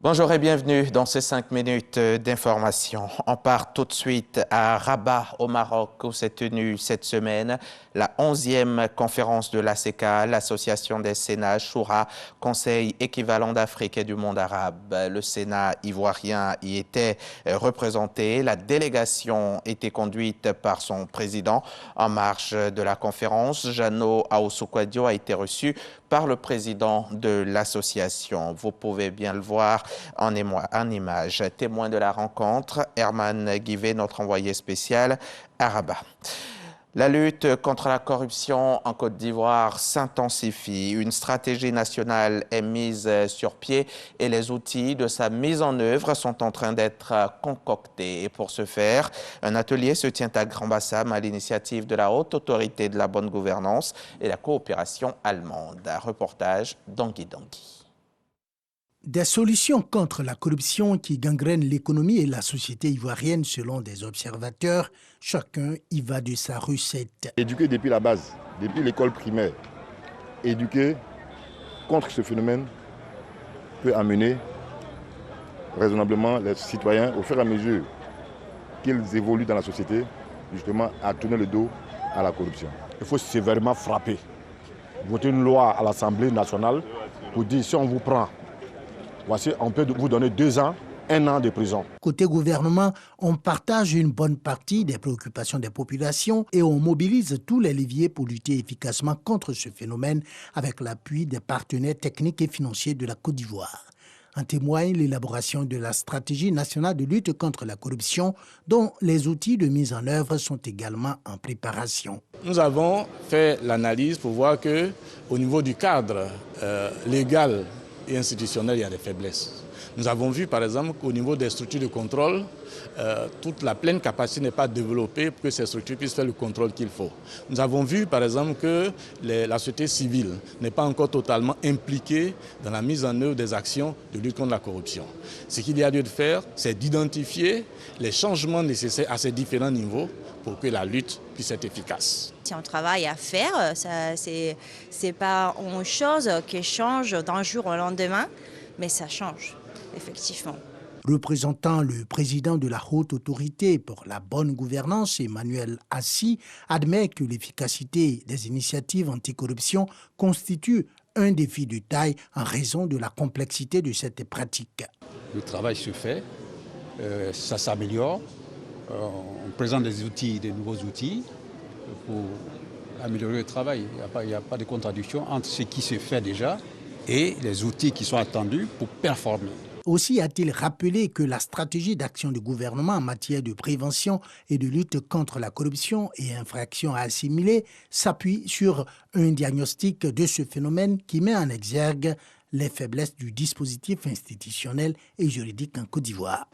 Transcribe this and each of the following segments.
Bonjour et bienvenue dans ces 5 minutes d'information. On part tout de suite à Rabat, au Maroc, où s'est tenue cette semaine la 11e conférence de l'ACK, l'Association des Sénats Choura, Conseil équivalent d'Afrique et du monde arabe. Le Sénat ivoirien y était représenté. La délégation était conduite par son président. En marge de la conférence, Jeannot Ahoussou-Kouadio a été reçu par le président de l'association. Vous pouvez bien le voir en image. Témoin de la rencontre, Herman Guivet, notre envoyé spécial à Rabat. La lutte contre la corruption en Côte d'Ivoire s'intensifie. Une stratégie nationale est mise sur pied et les outils de sa mise en œuvre sont en train d'être concoctés. Et pour ce faire, un atelier se tient à Grand-Bassam à l'initiative de la Haute Autorité de la Bonne Gouvernance et la coopération allemande. Un reportage d'Angui Dangui. Des solutions contre la corruption qui gangrènent l'économie et la société ivoirienne selon des observateurs, chacun y va de sa recette. Éduquer depuis la base, depuis l'école primaire, éduquer contre ce phénomène peut amener raisonnablement les citoyens, au fur et à mesure qu'ils évoluent dans la société, justement à tourner le dos à la corruption. Il faut sévèrement frapper. Voter une loi à l'Assemblée nationale pour dire si on vous prend, voici, on peut vous donner 2 ans, 1 an de prison. Côté gouvernement, on partage une bonne partie des préoccupations des populations et on mobilise tous les leviers pour lutter efficacement contre ce phénomène avec l'appui des partenaires techniques et financiers de la Côte d'Ivoire. En témoigne l'élaboration de la stratégie nationale de lutte contre la corruption dont les outils de mise en œuvre sont également en préparation. Nous avons fait l'analyse pour voir qu'au niveau du cadre légal et institutionnel, il y a des faiblesses. Nous avons vu par exemple qu'au niveau des structures de contrôle, toute la pleine capacité n'est pas développée pour que ces structures puissent faire le contrôle qu'il faut. Nous avons vu par exemple que la société civile n'est pas encore totalement impliquée dans la mise en œuvre des actions de lutte contre la corruption. Ce qu'il y a lieu de faire, c'est d'identifier les changements nécessaires à ces différents niveaux pour que la lutte puisse être efficace. C'est un travail à faire, c'est pas une chose qui change d'un jour au lendemain, mais ça change, effectivement. Représentant le président de la Haute Autorité pour la Bonne Gouvernance, Emmanuel Assi, admet que l'efficacité des initiatives anticorruption constitue un défi de taille en raison de la complexité de cette pratique. Le travail se fait, ça s'améliore. On présente des nouveaux outils pour améliorer le travail. Il n'y a pas de contradiction entre ce qui se fait déjà et les outils qui sont attendus pour performer. Aussi a-t-il rappelé que la stratégie d'action du gouvernement en matière de prévention et de lutte contre la corruption et infractions à assimiler s'appuie sur un diagnostic de ce phénomène qui met en exergue les faiblesses du dispositif institutionnel et juridique en Côte d'Ivoire.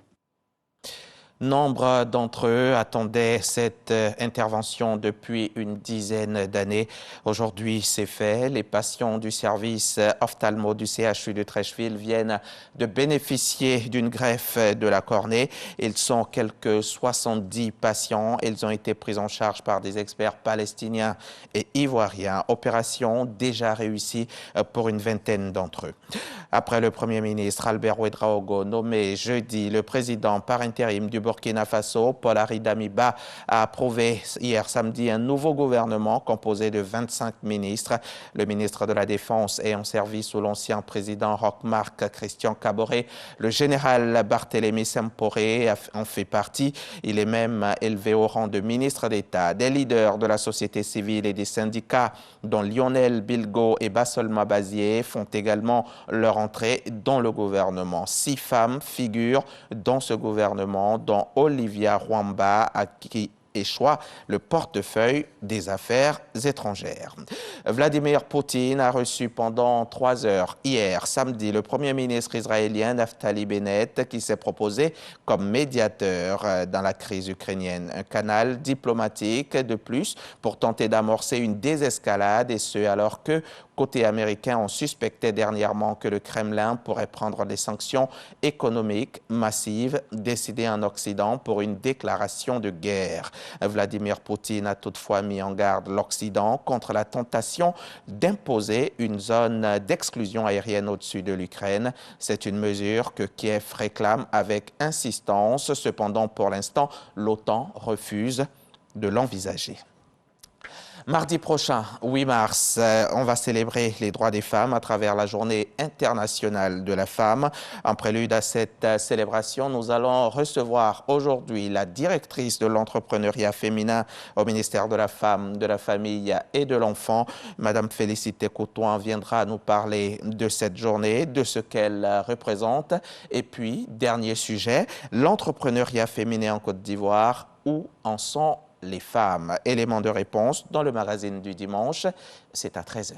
Nombre d'entre eux attendaient cette intervention depuis une dizaine d'années. Aujourd'hui, c'est fait. Les patients du service ophtalmo du CHU de Treichville viennent de bénéficier d'une greffe de la cornée. Ils sont quelques 70 patients. Ils ont été pris en charge par des experts palestiniens et ivoiriens. Opération déjà réussie pour une vingtaine d'entre eux. Après le Premier ministre Albert Ouedraogo, nommé jeudi le président par intérim du Burkina Faso, Paul Harry Damiba a approuvé hier samedi un nouveau gouvernement composé de 25 ministres. Le ministre de la Défense est en service sous l'ancien président Roch-Marc Christian Kaboré. Le général Barthélémy Semporé en fait partie. Il est même élevé au rang de ministre d'État. Des leaders de la société civile et des syndicats, dont Lionel Bilgo et Bassolma Bazier, font également leur entrée dans le gouvernement. 6 femmes figurent dans ce gouvernement, dont Olivia Rwamba, à qui échoue le portefeuille des affaires étrangères. Vladimir Poutine a reçu pendant 3 heures hier, samedi, le Premier ministre israélien Naftali Bennett qui s'est proposé comme médiateur dans la crise ukrainienne. Un canal diplomatique de plus pour tenter d'amorcer une désescalade et ce alors que côté américain, on suspectait dernièrement que le Kremlin pourrait prendre des sanctions économiques massives décidées en Occident pour une déclaration de guerre. Vladimir Poutine a toutefois mis en garde l'Occident contre la tentation d'imposer une zone d'exclusion aérienne au-dessus de l'Ukraine. C'est une mesure que Kiev réclame avec insistance. Cependant, pour l'instant, l'OTAN refuse de l'envisager. Mardi prochain, 8 mars, on va célébrer les droits des femmes à travers la Journée internationale de la femme. En prélude à cette célébration, nous allons recevoir aujourd'hui la directrice de l'entrepreneuriat féminin au ministère de la Femme, de la Famille et de l'Enfant. Madame Félicité Cotouin viendra nous parler de cette journée, de ce qu'elle représente. Et puis, dernier sujet, l'entrepreneuriat féminin en Côte d'Ivoire, où en sont les femmes? Élément de réponse dans le magazine du dimanche, c'est à 13h.